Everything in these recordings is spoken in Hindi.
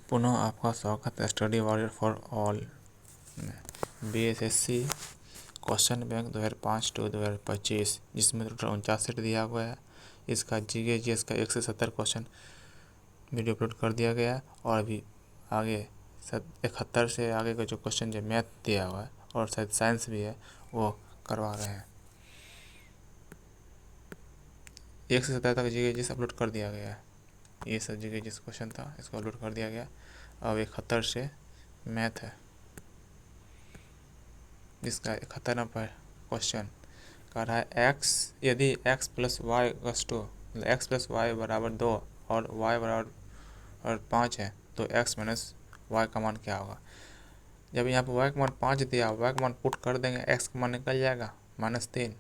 पुनः आपका स्वागत है स्टडी वॉरियर फॉर ऑल में BSSC क्वेश्चन बैंक 2005 to 2025, जिसमें टोटल 49 सेट दिया हुआ है। इसका GS का 1 से 70 क्वेश्चन वीडियो अपलोड कर दिया गया है और अभी आगे 71 से आगे का जो क्वेश्चन जो मैथ दिया हुआ है और शायद साइंस भी है वो करवा रहे हैं। 1 से 70 तक GS अपलोड कर दिया गया है। ये सब GS क्वेश्चन था, इसको अपलोड कर दिया गया। अब 71 से मैथ है, जिसका 71 नंबर क्वेश्चन कह रहा है यदि x plus y x plus y बराबर 2 और y बराबर 5 है तो x माइनस वाई का मान क्या होगा। जब यहाँ पर y का मान 5 दिया, y का मान पुट कर देंगे, x का मान निकल जाएगा -3।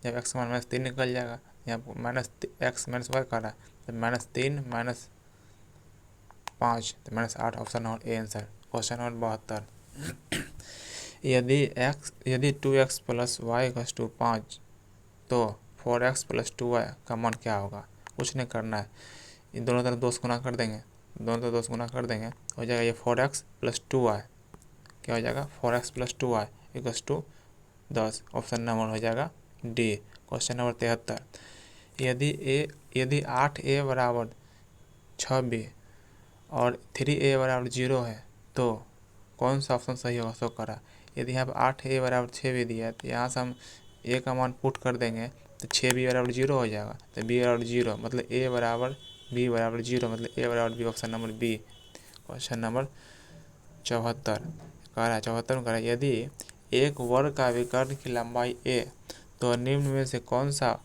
जब x का मान -3 निकल जाएगा, यहाँ पर -x माइनस वाई कर रहा है तो -3 माइनस 5 तो -8, option number A answer. Question number 72, यदि 2x प्लस वाई 5 तो 4x प्लस 2y का मान क्या होगा। कुछ नहीं करना है, इन दोनों तरफ 2 से गुना कर देंगे, हो जाएगा ये 4x प्लस 2y। क्या हो जाएगा 4x plus 2y equals to 10, option number हो जाएगा डी। क्वेश्चन नंबर 73, यदि 8a बराबर 6b और 3a बराबर 0 है तो कौन सा ऑप्शन सही होगा, सो करा। यदि यहाँ पर 8a बराबर 6b दिया है तो यहाँ से हम a का मान पुट कर देंगे तो 6b बराबर 0 हो जाएगा। तो b बराबर 0 मतलब a बराबर b बराबर 0 मतलब a बराबर b, option number B. Question number 74 कह रहा है 74 कह रहा है यदि एक वर्ग का विकर्ण की लंबाई a तो निम्न में से कौन सा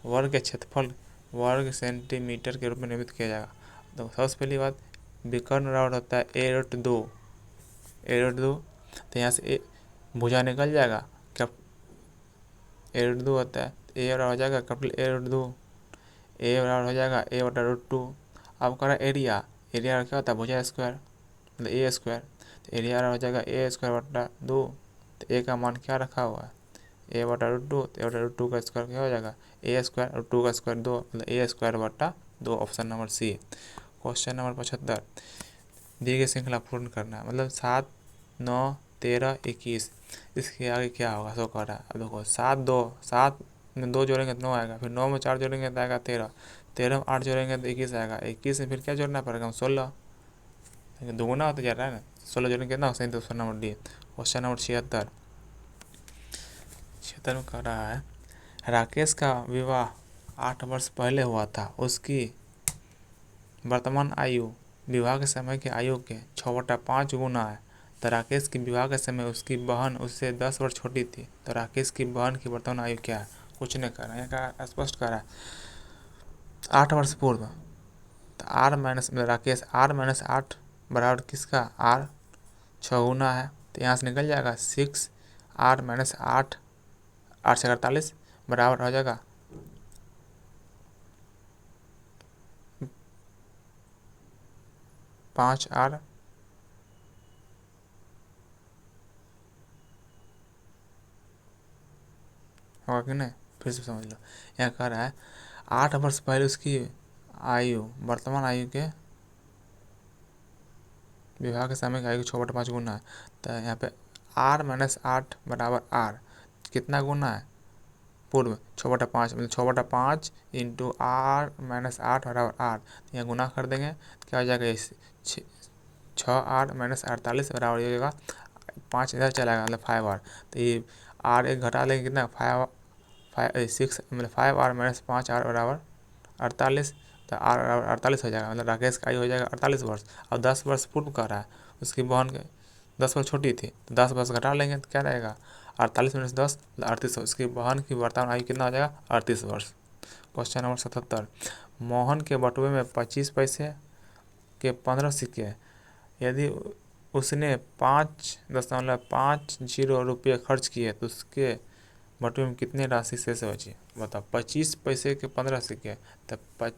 वर्ग के क्षेत्रफल वर्ग सेंटीमीटर के रूप में निर्मित किया जाएगा। तो सबसे पहली बात, विकर्ण बराबर होता है a/2 तो यहाँ से भुजा निकल जाएगा, a/2 होता है a बराबर हो जाएगा कैपिटल a/2, a बराबर हो जाएगा a/√2। अब करा एरिया क्या होता है भुजा स्क्वायर मतलब a स्क्वायर, तो एरिया हो जाएगा a²/2। तो a का मान क्या रखा हुआ है a/√2, तो a/√2 का स्क्वायर क्या हो जाएगा a² और 2 का स्क्वायर 2 मतलब a²/2, option number C. Question number 75, दी गई श्रृंखला पूर्ण करना है, मतलब 7, 9, 13, 21, इसके आगे क्या होगा सो कह रहा है। अब देखो 7 में 2 जोड़ेंगे तो 9 आएगा, फिर 9 में 4 जोड़ेंगे तो आएगा 13, 13 में 8 जोड़ेंगे तो 21 आएगा, 21 में फिर क्या जोड़ना पड़ेगा 16, दोगुना होता जा रहा है ना, 16 जोड़ेंगे कितना सही, option number D. Question number 76 में कह रहा है राकेश का विवाह 8 वर्ष पहले हुआ था, उसकी वर्तमान आयु विवाह के समय की आयु के 6/5 गुना है। तो राकेश की विवाह के समय उसकी बहन उससे 10 वर्ष छोटी थी, तो राकेश की बहन की वर्तमान आयु क्या है। कुछ नहीं करना है, का स्पष्ट करा है 8 वर्ष पूर्व, तो r minus Rakesh r minus 8 बराबर किसका r 6 गुना है, तो यहाँ से निकल जाएगा 6r माइनस 8, 8 से 48 बराबर हो जाएगा 5r होगा कि नहीं, फिर से समझ लो। यहाँ कह रहा है 8 वर्ष पहले उसकी आयु वर्तमान आयु के विवाह के समय की आयु 6/5 गुना है। तो यहाँ पे r माइनस 8 बराबर r कितना गुना है पूर्व 6/5 मतलब 6/5 इंटू r माइनस 8 बराबर r, यहाँ गुना कर देंगे क्या हो जाएगा 6r माइनस 48 बराबर हो जाएगा 5 इधर चलाएगा मतलब 5r, तो ये r एक घटा लेंगे कितना 6 मतलब 5r माइनस 5r बराबर 48, तो r बराबर 48 हो जाएगा, मतलब राकेश का आयु हो जाएगा 48 वर्ष। और 10 वर्ष पूर्व का रहा है उसकी बहन के 10 वर्ष छोटी थी, तो 10 वर्ष घटा लेंगे तो क्या रहेगा 48 माइनस 10 मतलब 38 वर्ष। उसकी बहन की वर्तमान आयु कितना हो जाएगा 38 वर्ष। क्वेश्चन नंबर 77, मोहन के बटुए में 25 पैसे के 15 सिक्के, यदि उसने 5.50 रुपये खर्च किए तो उसके बटुए में कितनी राशि शेष बची। बताओ 25 पैसे के 15 सिक्के, तो 50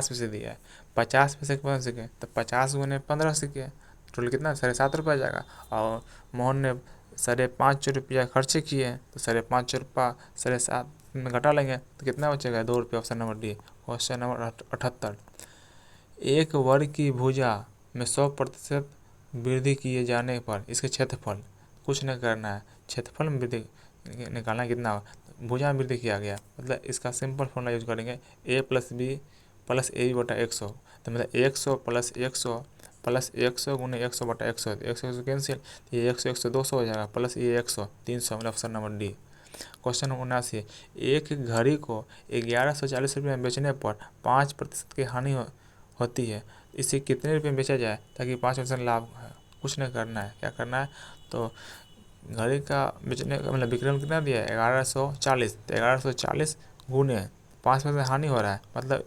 पैसे दिया है, 50 पैसे के 15 सिक्के, तो 50 गुने 15 सिक्के, टोटल कितना 7.5 रुपया जाएगा। और मोहन ने 5.5 रुपया खर्च किए तो 5.5 रुपया 7.5 में घटा लेंगे तो कितना बचेगा 2 रुपये, option number D. Question number 78, एक वर्ग की भुजा में 100% वृद्धि किए जाने पर इसके क्षेत्रफल, कुछ नहीं करना है, क्षेत्रफल में वृद्धि निकालना है कितना भुजा में वृद्धि किया गया, मतलब इसका सिंपल फॉर्मूला यूज करेंगे a + b + ab बटा 100। तो मतलब 100 + 100 + 100 गुने 100 बटा 100, 100 कैंसिल, ये 100 100 200 हो जाएगा, प्लस ये 100 300, मतलब option number D. Question number 79, एक घड़ी को 1140 रुपये में बेचने पर 5% की हानि होती है, इसे कितने रुपये में बेचा जाए ताकि 5% लाभ है। कुछ नहीं करना है, क्या करना है, तो घड़ी का बेचने का मतलब विक्रय मूल्य कितना दिया है 1140, तो 1140 गुने 5% हानि हो रहा है, मतलब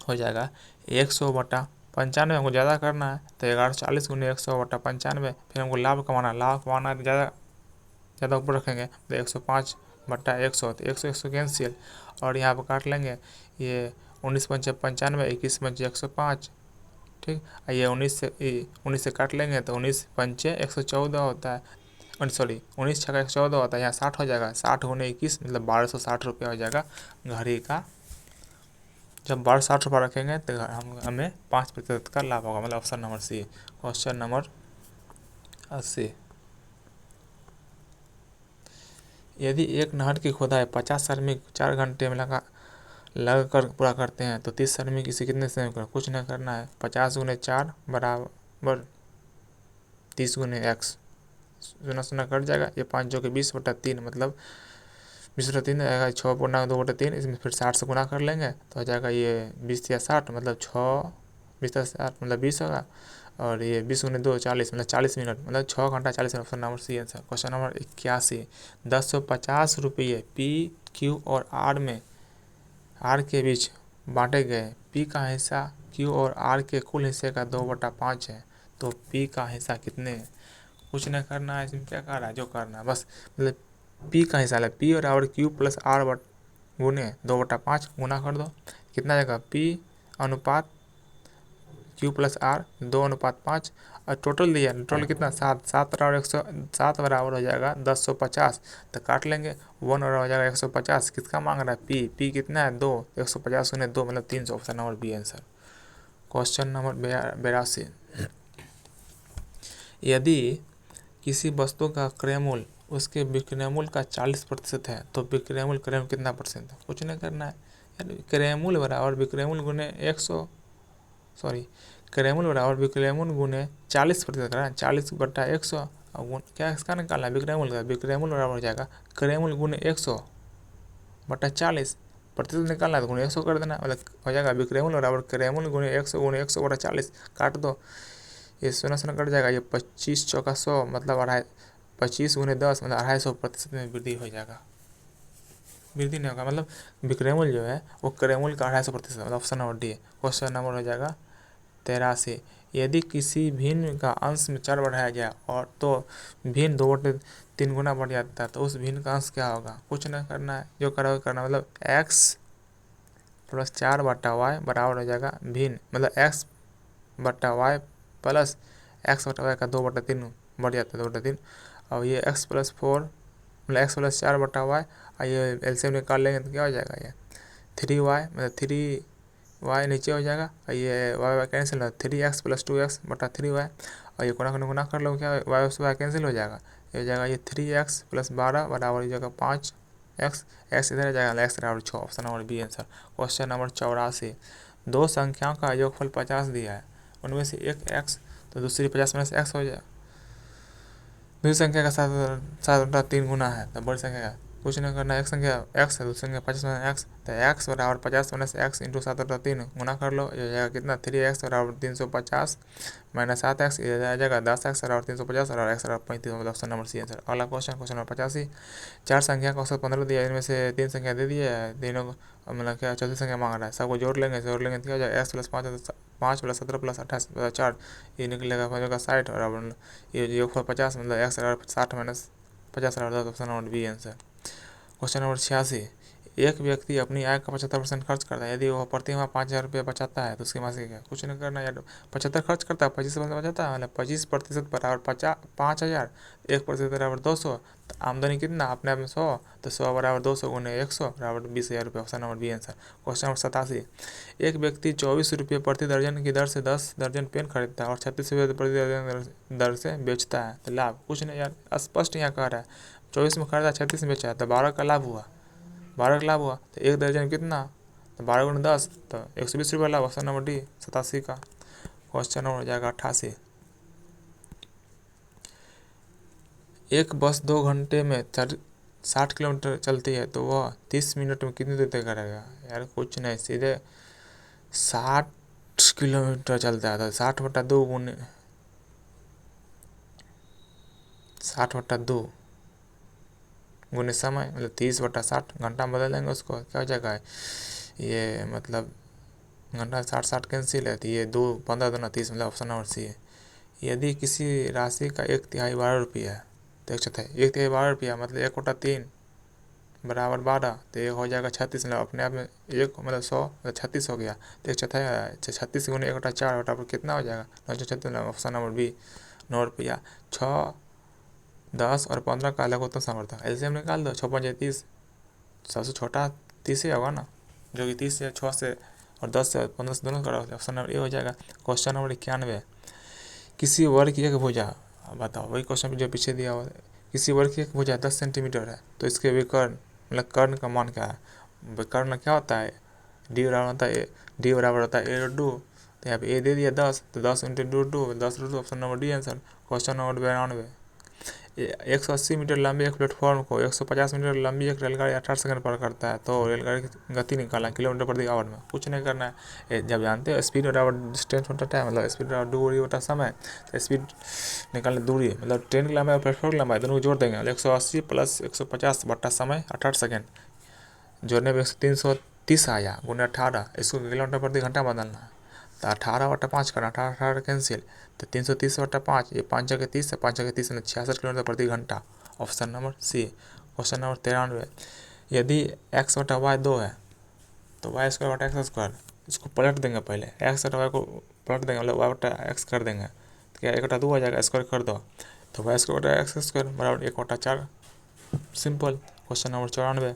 हो जाएगा 100 बटा 95। हमको ज़्यादा करना है तो 1140 गुने 100 बटा 95। फिर हमको लाभ कमाना है तो ज़्यादा ऊपर रखेंगे तो 105 बटा 100, तो 100 100 कैंसिल, और यहाँ पर काट लेंगे, ये 19 पंचे 95, 21 पंचे 105, ठीक। ये 19 से काट लेंगे तो 19 पंचे 114 होता है, सॉरी 19 छक्का 114 होता है, यहाँ 60 हो जाएगा, 60 गुने 21 मतलब 1260 रुपया हो जाएगा घड़ी का। जब 1260 रुपये रखेंगे तो हमें 5% का लाभ होगा, मतलब option number C. Question number 80, यदि एक नहर की खुदाई 50 श्रमिक 4 घंटे में लग कर पूरा करते हैं तो 30 श्रमिक इसे कितने समय कर, कुछ नहीं करना है, 50 गुने 4 बराबर 30 गुने x, सुना सुना कट जाएगा, ये 5 जो कि 20 बटा 3, मतलब 20 बटा 3 आएगा, 6 पूर्णा 2 बटा 3, इसमें फिर 60 से गुना कर लेंगे तो हो जाएगा ये 20 या 60, मतलब 6 20 60 मतलब 20 होगा, और ये 20 गुने 2 40, मतलब 40 मिनट, मतलब 6 घंटा 40 minute, option number C answer. Question number 81, 1050 रुपये पी क्यू और आर के बीच बांटे गए, पी का हिस्सा क्यू और आर के कुल हिस्से का 2/5 है, तो पी का हिस्सा कितने है। कुछ नहीं करना है, इसमें क्या कर रहा है, जो करना है बस, मतलब पी का हिस्सा है, पी और क्यू प्लस आर गुने 2/5 गुना कर दो, कितना जाएगा पी अनुपात क्यू प्लस आर 2:5, और टोटल दिया, टोटल कितना 7, 7 बराबर 107 बराबर हो जाएगा 1050, तो काट लेंगे 1 और हो जाएगा 150, किसका मांग रहा है पी कितना है 2, 150 गुने 2 मतलब 300, option number B answer. Question number 82, यदि किसी वस्तु का क्रय मूल्य उसके विक्रय मूल्य का 40% है तो विक्रय मूल्य क्रय मूल्य कितना परसेंट है, कुछ नहीं करना है, यानी क्रय मूल्य बराबर विक्रय मूल्य गुने 100 क्रय मूल्य बराबर विक्रय मूल्य गुने 40% करना है, 40 बटा 100, और क्या इसका निकालना है विक्रय मूल्य का, विक्रय मूल्य बराबर हो जाएगा क्रय मूल्य गुने 100 बटा 40, प्रतिशत निकालना है तो गुने 100 कर देना, मतलब हो जाएगा विक्रय मूल्य बराबर क्रय मूल्य गुने 100 गुने 100 बटा 40, काट दो, ये 0 कट जाएगा, ये 25 चौका 100 मतलब 25 गुने 10 मतलब 250% में वृद्धि हो जाएगा, वृद्धि नहीं होगा, मतलब विक्रय मूल्य जो है वो क्रय मूल्य का 250%, मतलब ऑप्शन नंबर डी है। क्वेश्चन नंबर हो जाएगा 83, यदि किसी भिन्न का अंश में 4 बढ़ाया गया और तो भिन्न 2/3 गुना बढ़ जाता है तो उस भिन्न का अंश क्या होगा, कुछ नहीं करना है, जो करोगे करना, मतलब x प्लस 4 बटा वाई बराबर हो जाएगा भिन्न, मतलब x बटा वाई प्लस x बटा वाई का 2/3 बढ़ जाता है 2/3, और ये x प्लस 4 मतलब x प्लस 4 बटा वाई, और ये एलसीएम निकाल लेंगे तो क्या हो जाएगा, ये 3y मतलब 3y नीचे हो जाएगा, और ये y कैंसिल हो 3x प्लस 2x बटा 3y, और ये गुना कर लो, क्या y से y कैंसिल हो जाएगा, ये हो जाएगा ये 3x प्लस 12 बराबर हो जाएगा 5x, x इधर आ जाएगा x बराबर 6, option number B answer. Question number 84, दो संख्याओं का योगफल 50 दिया है, उनमें से एक x तो दूसरी 50 माइनस x हो जाए, दूसरी संख्या का 7/3 गुना है तो बड़ी संख्या का कुछ नहीं करना, एक संख्या x है दूसरी संख्या 50 माइनस x, तो x बराबर 50 माइनस x इंटू 7/3 गुना कर लो, ये हो जाएगा कितना 3x बराबर 350 माइनस 7x, ये आ जाएगा 10x बराबर 350 और x बराबर 35, मतलब ऑप्शन नंबर सी आंसर। अगला क्वेश्चन नंबर 85, 4 संख्या का औसत 15 दिया, इनमें से 3 संख्या दे दी है, तीनों मतलब क्या चौथी संख्या मांग रहा है, सबको जोड़ लेंगे तो क्या हो जाएगा x plus 5 plus 17 plus 28 plus 4, ये निकलेगा 60 और ये योगफल 50 मतलब x बराबर 60 माइनस 50 बराबर 10, option number B answer. Question number 86, एक व्यक्ति अपनी आय का 75% खर्च करता है। यदि वह प्रति माह 5,000 रुपये बचाता है तो उसकी मासिक क्या, कुछ नहीं करना यार। 75 खर्च करता है, 25% बचाता है, मतलब 25% बराबर 5,000, 1% बराबर 200, तो आमदनी कितना अपने आप में 100, तो 100 बराबर 200 गुने 100 बराबर 20,000 रुपये। Option number B answer. Question number 87, एक व्यक्ति 24 रुपये प्रति दर्जन की दर से 10 दर्जन पेन खरीदता है और 36 रुपये प्रति दर्जन दर से बेचता है, तो लाभ, कुछ नहीं यार, स्पष्ट यहाँ कह रहा है 24 में खरीदा 36 में बेचा है, तो 12 का लाभ हुआ, 12 का लाभ हुआ, तो एक दर्जन कितना, तो 12 गुणे 10, तो 120 रुपये लाभ। ऑप्शन नंबर डी 87 का। क्वेश्चन नंबर हो जाएगा 88, एक बस 2 घंटे में 60 किलोमीटर चलती है तो वह 30 मिनट में कितनी दूर तय करेगा। यार कुछ नहीं, सीधे 60 किलोमीटर चलता है तो 60/2 गुने 60/2 गुने समय, मतलब 30/60, घंटा में बदल देंगे उसको, क्या हो जाएगा ये, मतलब घंटा 60 कैंसिल है, तो ये 2 15 दूना 30, मतलब ऑप्शन नंबर सी है। यदि किसी राशि का 1/3 12 रुपया है तो 1/3 12 रुपया, मतलब 1/3 बराबर 12, तो ये हो जाएगा 36, मतलब अपने आप में एक, मतलब 100, मतलब 36 हो गया, तो 1/4 36 गुने 1/4 बटा कितना हो जाएगा 936, ऑप्शन नंबर बी 9 रुपया। 6, 10 और 15 का अलग होता समर्थक, एलसीएम निकाल दो, 6 5 30, सबसे छोटा 30 ही होगा ना, जो कि 30 से 6 से और 10 से 15 से दोनों का, ऑप्शन नंबर ए हो जाएगा। क्वेश्चन नंबर 91, किसी वर्ग की एक भुजा, बताओ वही क्वेश्चन जो पीछे दिया हुआ, किसी वर्ग की एक भुजा 10 सेंटीमीटर है तो इसके विकर्ण, मतलब कर्ण का मान क्या है। विकर्ण क्या होता है, डी बराबर होता है डी बराबर होता है ए टू, तो यहाँ पे ए दे दिया 10, तो 10 × 2 10 × 2, option number D answer. Question number 92, 180 metre लंबे एक प्लेटफॉर्म को 150 मीटर लंबी एक रेलगाड़ी 18 सेकंड पर करता है, तो रेलगाड़ी की गति निकालना किलोमीटर प्रति आवर में, कुछ नहीं करना है। जब जानते हो स्पीड बराबर डिस्टेंस होता है, मतलब स्पीड बराबर दूरी होता समय, तो स्पीड निकालना दूरी, मतलब ट्रेन की लंबाई और प्लेटफॉर्म की लंबाई दोनों को जोड़ देंगे, 180 + 150 बट्टा समय 18 सेकेंड, जोड़ने में 330 आया गुने 18, इसको किलोमीटर प्रति घंटा बदलना है, तो 18/5 करना, 18 कैंसिल, तो 330/5, ये 5 जगह 30 है, 5 जगह 30 में 66 किलोमीटर प्रति घंटा। Option number C. Question number 93, यदि x/y 2 है तो y² इसको पलट देंगे, पहले x/y को पलट देंगे, मतलब y/x कर देंगे, तो क्या 1/2 आ जाएगा, स्क्वायर कर दो, तो y² बराबर 1/4, सिंपल। क्वेश्चन नंबर 94,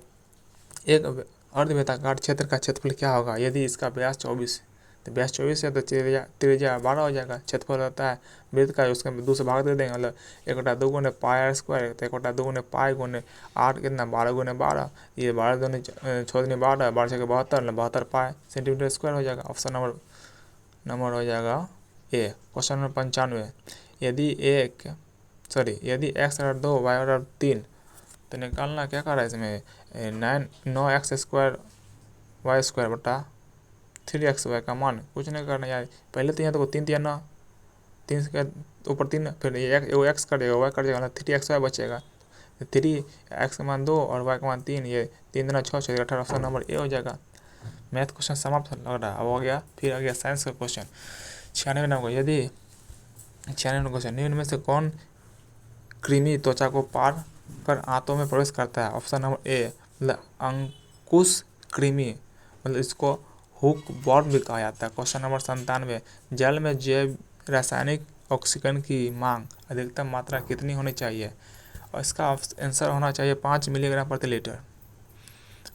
एक अर्धवृत्ताकार क्षेत्र का क्षेत्रफल क्या होगा यदि इसका व्यास 24, तो व्यास 24 है तो त्रिज्या 12 हो जाएगा। क्षेत्रफल होता है वृत्त का, उसके 2 से भाग दे देंगे, मतलब 1/2 गुने πr², तो 1/2 गुने पाई गुने 8 कितना 12 गुने 12, ये 12 दूनी 6 दूनी 12, 12 6 72, 72 पाई सेंटीमीटर स्क्वायर हो जाएगा। ऑप्शन नंबर हो जाएगा ए। क्वेश्चन नंबर 95, यदि x/2 y/3, तो निकालना क्या कर रहा है इसमें 9x² y² बटा 3xy का मान, कुछ नहीं करना यार, पहले तो यहाँ तो 3 9, 3 के ऊपर 3, फिर एगो x कर देगा, y कर देगा, 3xy बचेगा, 3x का मान 2 और y का मान 3, ये 3 दूना 6 6 18, ऑप्शन नंबर ए हो जाएगा। मैथ क्वेश्चन समाप्त लग रहा है। अब हो गया, फिर आ गया साइंस का क्वेश्चन 96 नंबर। यदि 96 नंबर क्वेश्चन, निम्न में से कौन कृमि त्वचा को पार कर आंतों में प्रवेश करता है। ऑप्शन नंबर ए, मतलब अंकुश कृमि, मतलब इसको हुक बॉर्म भी कहा जाता है। क्वेश्चन नंबर 97, जल में जैव रासायनिक ऑक्सीजन की मांग अधिकतम मात्रा कितनी होनी चाहिए, और इसका आंसर होना चाहिए 5 मिलीग्राम प्रति लीटर,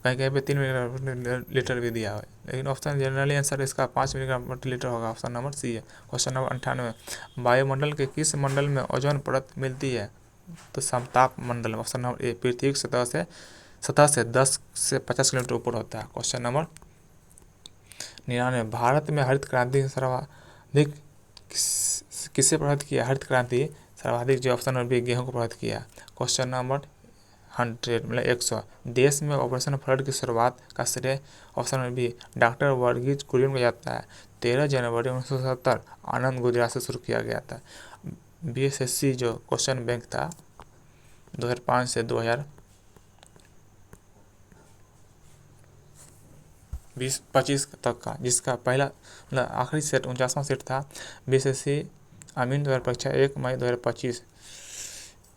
कहीं कहीं पे 3 मिलीग्राम प्रति लीटर भी दिया है, लेकिन ऑप्शन जनरली आंसर इसका 5 मिलीग्राम प्रति लीटर होगा। ऑप्शन नंबर सी है। क्वेश्चन नंबर 98, वायुमंडल के किस मंडल में ओजोन परत मिलती है, तो समताप मंडल। ऑप्शन नंबर ए, पृथ्वी की सतह से 10 से 50 किलोमीटर ऊपर होता है। क्वेश्चन नंबर 99, भारत में हरित क्रांति सर्वाधिक किससे प्रभावित किया, हरित क्रांति सर्वाधिक जो ऑप्शन नंबर बी गेहूँ को प्रभावित किया। क्वेश्चन नंबर 100, मतलब 100, देश में ऑपरेशन फ्लड की शुरुआत का श्रेय option number B doctor Varghese Kurien को जाता है। 13 जनवरी 1970 आनंद गुजरात से शुरू किया गया था। BSSC जो क्वेश्चन बैंक था 2005 से 2020-25 तक का, जिसका पहला मतलब आखिरी सेट 49वां सेट था BSSC अमीन द्वारा परीक्षा 1 मई 2025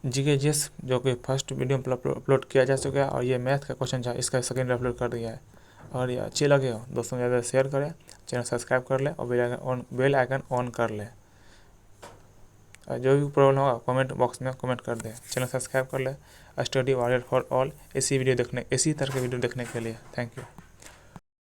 जीके जीएस जो कि फर्स्ट वीडियो में अपलोड किया जा चुका है, और ये मैथ का क्वेश्चन था, इसका सेकेंड अपलोड कर दिया है। और ये अच्छी लगे हो दोस्तों ज़्यादा शेयर करें, चैनल सब्सक्राइब कर ले और बेल आइकन ऑन कर ले। और जो भी प्रॉब्लम होगा कमेंट बॉक्स में कमेंट कर दे। चैनल सब्सक्राइब कर ले। स्टडी वॉरियर फॉर ऑल, इसी तरह के वीडियो देखने के लिए थैंक यू।